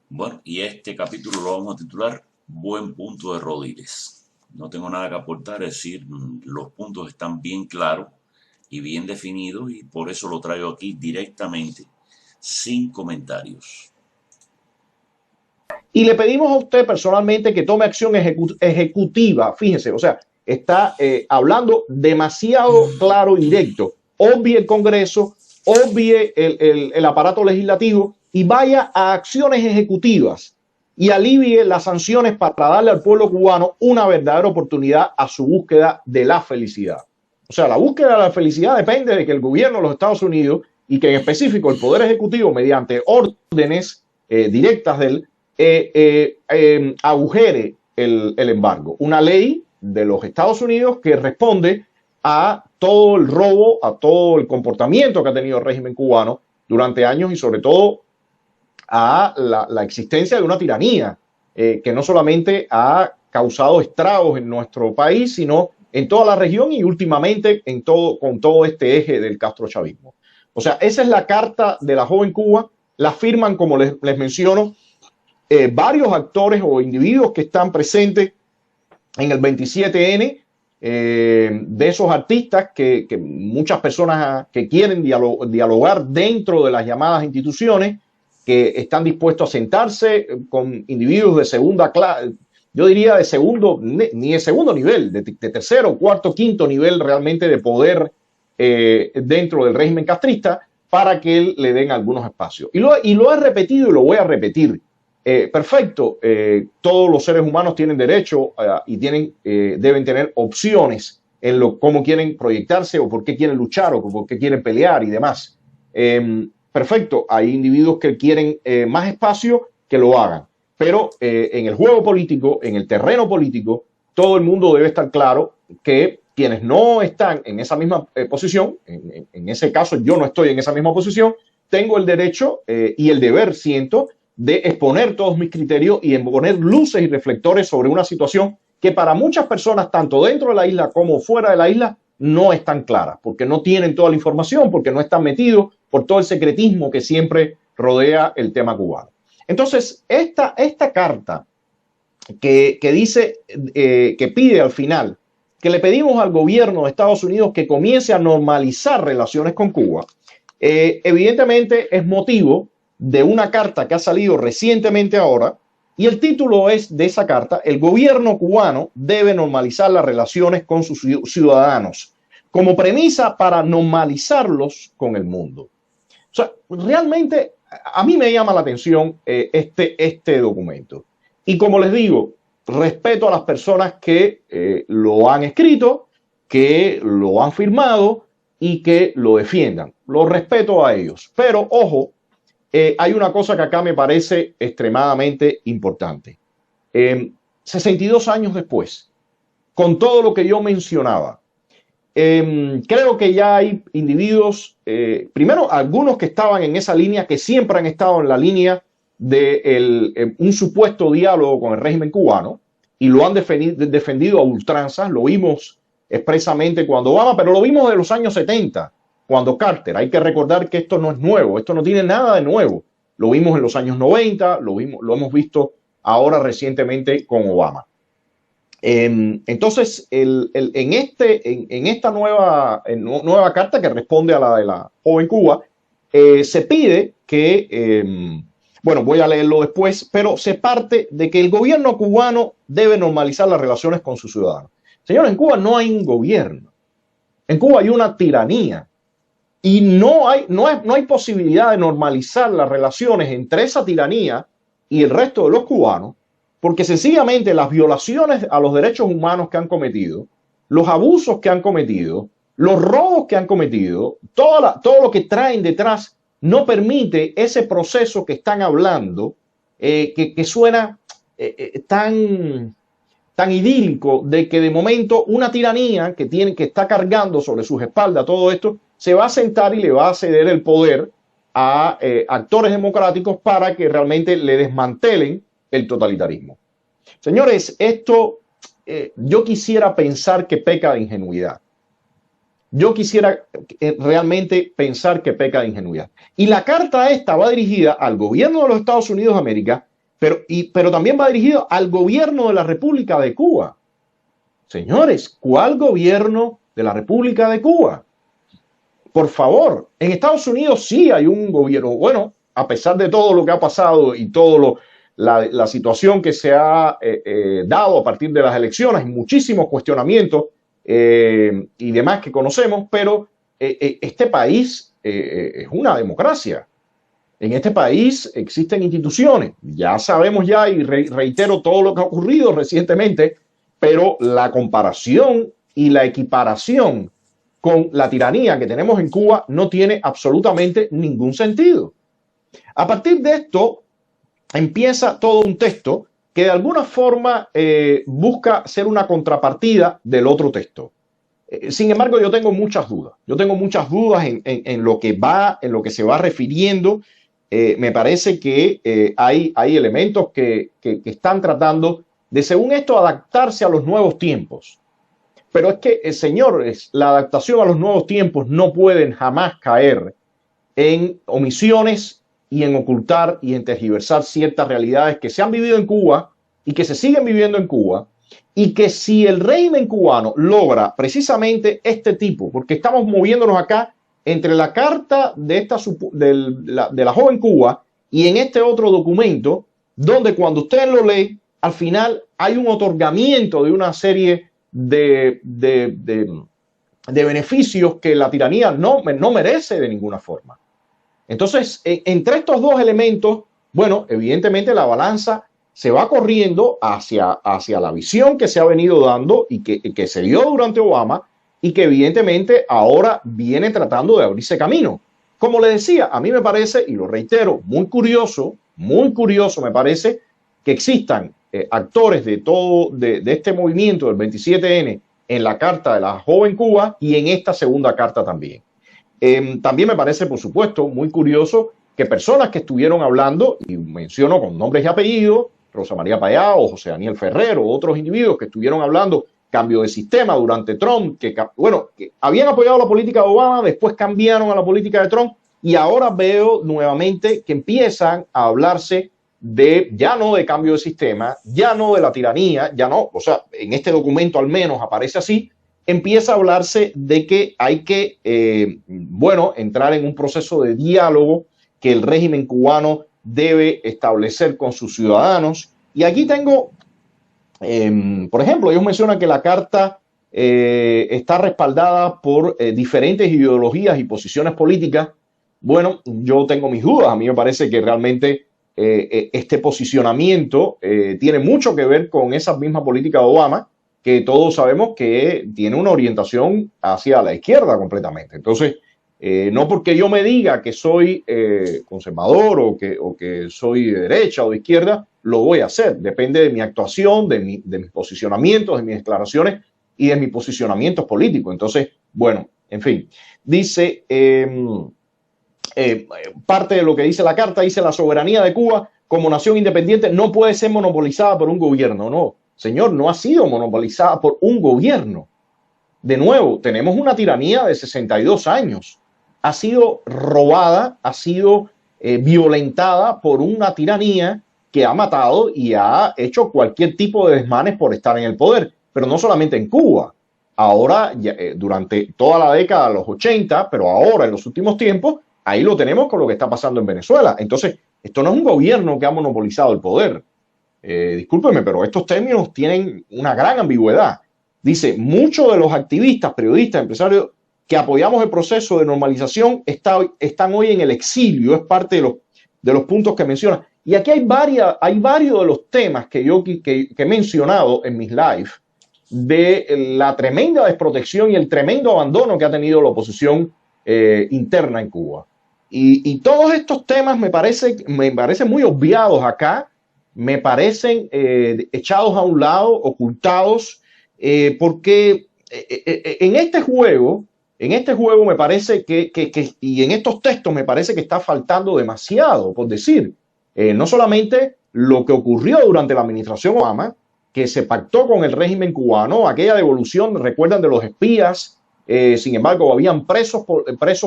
Bueno, y este capítulo lo vamos a titular Buen punto de Rodríguez. No tengo nada que aportar, es decir, los puntos están bien claros y bien definidos y por eso lo traigo aquí directamente, sin comentarios. Y le pedimos a usted personalmente que tome acción ejecutiva, fíjese, o sea, está hablando demasiado claro y directo. Obvie el Congreso, obvie el aparato legislativo y vaya a acciones ejecutivas y alivie las sanciones para darle al pueblo cubano una verdadera oportunidad a su búsqueda de la felicidad. O sea, la búsqueda de la felicidad depende de que el gobierno de los Estados Unidos y que en específico el Poder Ejecutivo, mediante órdenes directas del agujere el embargo. Una ley de los Estados Unidos que responde a todo el robo, a todo el comportamiento que ha tenido el régimen cubano durante años y sobre todo a la existencia de una tiranía que no solamente ha causado estragos en nuestro país, sino en toda la región y últimamente con todo este eje del castrochavismo. O sea, esa es la carta de la joven Cuba. La firman, como les menciono, varios actores o individuos que están presentes en el 27N, de esos artistas que muchas personas que quieren dialogar dentro de las llamadas instituciones, que están dispuestos a sentarse con individuos de segunda clase, yo diría de segundo, ni de segundo nivel, de tercero, cuarto, quinto nivel realmente de poder dentro del régimen castrista, para que le den algunos espacios. Y lo he repetido y lo voy a repetir. Perfecto, todos los seres humanos tienen derecho y deben tener opciones en cómo quieren proyectarse o por qué quieren luchar o por qué quieren pelear y demás. Perfecto, hay individuos que quieren más espacio, que lo hagan. Pero en el juego político, en el terreno político, todo el mundo debe estar claro que quienes no están en esa misma posición, en ese caso yo no estoy en esa misma posición, tengo el derecho y el deber, siento, de exponer todos mis criterios y poner luces y reflectores sobre una situación que para muchas personas, tanto dentro de la isla como fuera de la isla, no es tan clara, porque no tienen toda la información, porque no están metidos por todo el secretismo que siempre rodea el tema cubano. Entonces, esta carta que dice, que pide al final, que le pedimos al gobierno de Estados Unidos que comience a normalizar relaciones con Cuba, evidentemente es motivo de una carta que ha salido recientemente ahora, y el título es de esa carta: el gobierno cubano debe normalizar las relaciones con sus ciudadanos, como premisa para normalizarlos con el mundo. O sea, realmente a mí me llama la atención este documento. Y como les digo, respeto a las personas que lo han escrito, que lo han firmado y que lo defiendan. Lo respeto a ellos. Pero, ojo, hay una cosa que acá me parece extremadamente importante. 62 años después, con todo lo que yo mencionaba, creo que ya hay individuos, primero algunos que estaban en esa línea, que siempre han estado en la línea de un supuesto diálogo con el régimen cubano y lo han defendido a ultranzas. Lo vimos expresamente cuando Obama, pero lo vimos de los años 70, cuando Carter. Hay que recordar que esto no es nuevo, esto no tiene nada de nuevo. Lo vimos en los años 90, lo hemos visto ahora recientemente con Obama. Entonces, en esta nueva carta que responde a la de la joven Cuba, se pide que, bueno, voy a leerlo después, pero se parte de que el gobierno cubano debe normalizar las relaciones con sus ciudadanos. Señores, en Cuba no hay un gobierno, en Cuba hay una tiranía y no hay posibilidad de normalizar las relaciones entre esa tiranía y el resto de los cubanos, porque sencillamente las violaciones a los derechos humanos que han cometido, los abusos que han cometido, los robos que han cometido, todo lo que traen detrás no permite ese proceso que están hablando, que suena tan idílico, de que de momento una tiranía que está cargando sobre sus espaldas todo esto, se va a sentar y le va a ceder el poder a actores democráticos para que realmente le desmantelen el totalitarismo. Señores, esto yo quisiera pensar que peca de ingenuidad. Yo quisiera realmente pensar que peca de ingenuidad. Y la carta esta va dirigida al gobierno de los Estados Unidos de América pero también va dirigido al gobierno de la República de Cuba. Señores, ¿cuál gobierno de la República de Cuba? Por favor, en Estados Unidos sí hay un gobierno, bueno, a pesar de todo lo que ha pasado y todo la situación que se ha dado a partir de las elecciones, muchísimos cuestionamientos y demás que conocemos, pero este país es una democracia. En este país existen instituciones, ya sabemos ya y reitero todo lo que ha ocurrido recientemente, pero la comparación y la equiparación con la tiranía que tenemos en Cuba no tiene absolutamente ningún sentido. A partir de esto empieza todo un texto que de alguna forma busca ser una contrapartida del otro texto. Sin embargo, yo tengo muchas dudas. Yo tengo muchas dudas en lo que se va refiriendo. Me parece que hay elementos que están tratando de, según esto, adaptarse a los nuevos tiempos. Pero es que, señores, la adaptación a los nuevos tiempos no pueden jamás caer en omisiones y en ocultar y en tergiversar ciertas realidades que se han vivido en Cuba y que se siguen viviendo en Cuba, y que si el régimen cubano logra precisamente este tipo, porque estamos moviéndonos acá entre la carta de la joven Cuba y en este otro documento, donde cuando usted lo lee, al final hay un otorgamiento de una serie de beneficios que la tiranía no merece de ninguna forma. Entonces, entre estos dos elementos, bueno, evidentemente la balanza se va corriendo hacia la visión que se ha venido dando y que se dio durante Obama y que evidentemente ahora viene tratando de abrirse camino. Como le decía, a mí me parece, y lo reitero, muy curioso me parece que existan actores de este movimiento del 27N en la carta de la joven Cuba y en esta segunda carta también. También me parece, por supuesto, muy curioso que personas que estuvieron hablando, y menciono con nombres y apellidos, Rosa María Payá o José Daniel Ferrer o otros individuos que estuvieron hablando cambio de sistema durante Trump, que habían apoyado la política de Obama, después cambiaron a la política de Trump y ahora veo nuevamente que empiezan a hablarse ya no de cambio de sistema, ya no de la tiranía, ya no, o sea, en este documento al menos aparece así, empieza a hablarse de que hay que, entrar en un proceso de diálogo que el régimen cubano debe establecer con sus ciudadanos. Y aquí tengo, por ejemplo, ellos mencionan que la carta está respaldada por diferentes ideologías y posiciones políticas. Bueno, yo tengo mis dudas. A mí me parece que realmente este posicionamiento tiene mucho que ver con esa misma política de Obama, que todos sabemos que tiene una orientación hacia la izquierda completamente. Entonces, no porque yo me diga que soy conservador o que soy de derecha o de izquierda, lo voy a hacer. Depende de mi actuación, de mis posicionamientos, de mis declaraciones y de mis posicionamientos políticos. Entonces, bueno, en fin, dice, parte de lo que dice la carta, dice la soberanía de Cuba como nación independiente no puede ser monopolizada por un gobierno. No, señor, no ha sido monopolizada por un gobierno. De nuevo, tenemos una tiranía de 62 años. Ha sido robada, ha sido violentada por una tiranía que ha matado y ha hecho cualquier tipo de desmanes por estar en el poder. Pero no solamente en Cuba. Ahora, durante toda la década de los 80, pero ahora en los últimos tiempos, ahí lo tenemos con lo que está pasando en Venezuela. Entonces, esto no es un gobierno que ha monopolizado el poder. Discúlpeme, pero estos términos tienen una gran ambigüedad. Dice, muchos de los activistas, periodistas, empresarios que apoyamos el proceso de normalización están hoy en el exilio. Es parte de los puntos que menciona. Y aquí hay varios de los temas que he mencionado en mis live de la tremenda desprotección y el tremendo abandono que ha tenido la oposición interna en Cuba. Y todos estos temas me parecen muy obviados acá, me parecen echados a un lado, ocultados, porque en este juego me parece y en estos textos me parece que está faltando demasiado, por decir, no solamente lo que ocurrió durante la administración Obama, que se pactó con el régimen cubano, aquella devolución, recuerdan, de los espías, sin embargo, habían presos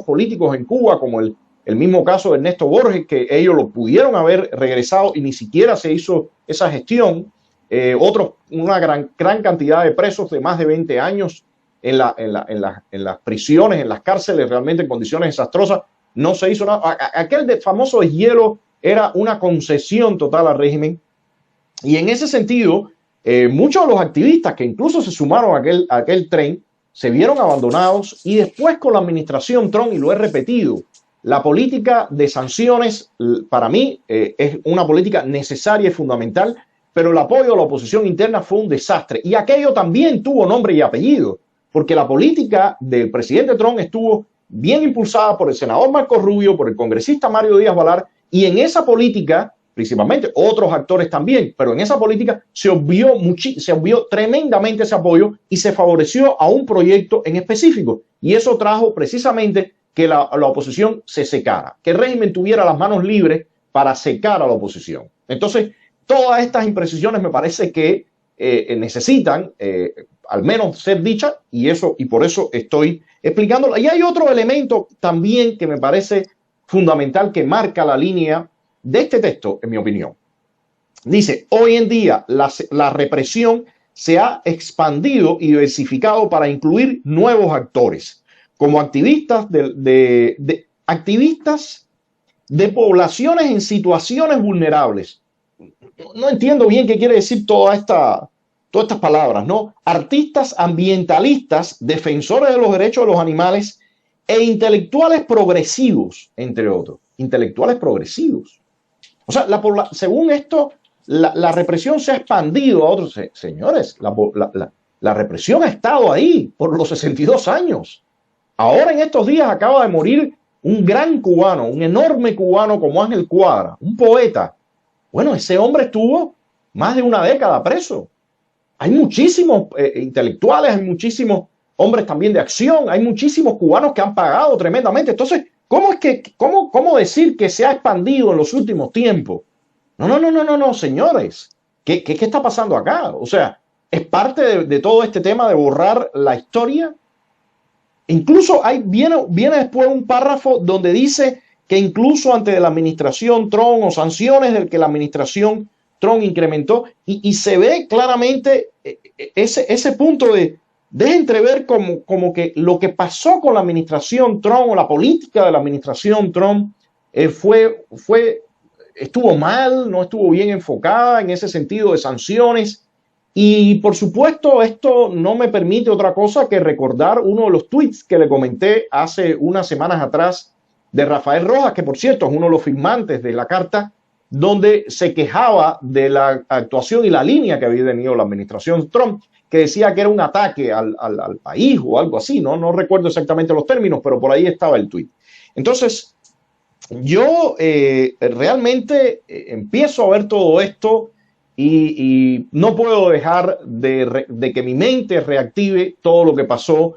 políticos en Cuba, como el el mismo caso de Ernesto Borges, que ellos lo pudieron haber regresado y ni siquiera se hizo esa gestión. Una gran cantidad de presos de más de 20 años en las prisiones, en las cárceles, realmente en condiciones desastrosas. No se hizo nada. Aquel famoso deshielo era una concesión total al régimen. Y en ese sentido, muchos de los activistas que incluso se sumaron a aquel tren se vieron abandonados, y después con la administración Trump, y lo he repetido, la política de sanciones para mí es una política necesaria y fundamental, pero el apoyo a la oposición interna fue un desastre, y aquello también tuvo nombre y apellido, porque la política del presidente Trump estuvo bien impulsada por el senador Marco Rubio, por el congresista Mario Díaz Balart, y en esa política, principalmente otros actores también, pero en esa política se obvió tremendamente ese apoyo y se favoreció a un proyecto en específico, y eso trajo precisamente que la oposición se secara, que el régimen tuviera las manos libres para secar a la oposición. Entonces, todas estas imprecisiones me parece que necesitan al menos ser dichas, y por eso estoy explicándolo. Y hay otro elemento también que me parece fundamental, que marca la línea de este texto, en mi opinión. Dice: hoy en día la represión se ha expandido y diversificado para incluir nuevos actores, como activistas activistas de poblaciones en situaciones vulnerables. No entiendo bien qué quiere decir todas estas palabras, ¿no? Artistas ambientalistas, defensores de los derechos de los animales e intelectuales progresivos, entre otros. Intelectuales progresivos. O sea, según esto, la represión se ha expandido a otros. Señores, la represión ha estado ahí por los 62 años. Ahora, en estos días, acaba de morir un gran cubano, un enorme cubano como Ángel Cuadra, un poeta. Bueno, ese hombre estuvo más de una década preso. Hay muchísimos intelectuales, hay muchísimos hombres también de acción, hay muchísimos cubanos que han pagado tremendamente. Entonces, ¿cómo decir que se ha expandido en los últimos tiempos? No, señores. ¿Qué está pasando acá? O sea, es parte de todo este tema de borrar la historia. Incluso viene después un párrafo donde dice que incluso antes de la administración Trump, o sanciones del que la administración Trump incrementó, y se ve claramente ese punto de entrever como que lo que pasó con la administración Trump, o la política de la administración Trump, estuvo mal, no estuvo bien enfocada en ese sentido de sanciones. Y por supuesto, esto no me permite otra cosa que recordar uno de los tweets que le comenté hace unas semanas atrás de Rafael Rojas, que por cierto es uno de los firmantes de la carta, donde se quejaba de la actuación y la línea que había tenido la administración Trump, que decía que era un ataque al país o algo así, no recuerdo exactamente los términos, pero por ahí estaba el tweet. Entonces, yo realmente empiezo a ver todo esto y no puedo dejar de que mi mente reactive todo lo que pasó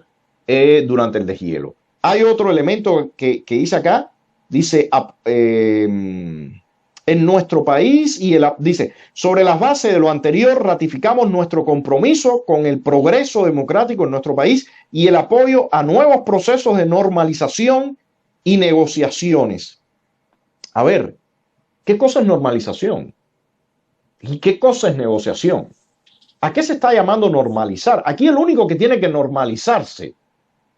durante el deshielo. Hay otro elemento que dice acá, dice, en nuestro país, dice, sobre las bases de lo anterior, ratificamos nuestro compromiso con el progreso democrático en nuestro país y el apoyo a nuevos procesos de normalización y negociaciones. A ver, ¿qué cosa es normalización? ¿Y qué cosa es negociación? ¿A qué se está llamando normalizar? Aquí el único que tiene que normalizarse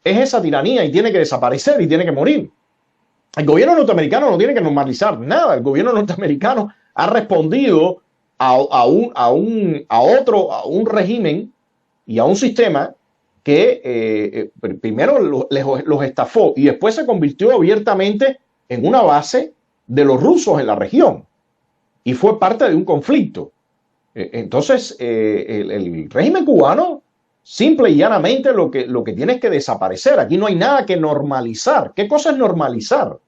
es esa tiranía, y tiene que desaparecer y tiene que morir. El gobierno norteamericano no tiene que normalizar nada. El gobierno norteamericano ha respondido a un régimen y a un sistema que primero los estafó y después se convirtió abiertamente en una base de los rusos en la región y fue parte de un conflicto. Entonces, el régimen cubano simple y llanamente lo que tiene es que desaparecer. Aquí no hay nada que normalizar. ¿Qué cosa es normalizar?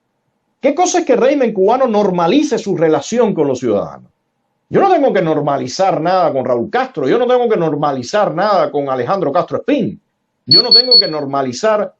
¿Qué cosa es que el régimen cubano normalice su relación con los ciudadanos? Yo no tengo que normalizar nada con Raúl Castro. Yo no tengo que normalizar nada con Alejandro Castro Espín. Yo no tengo que normalizar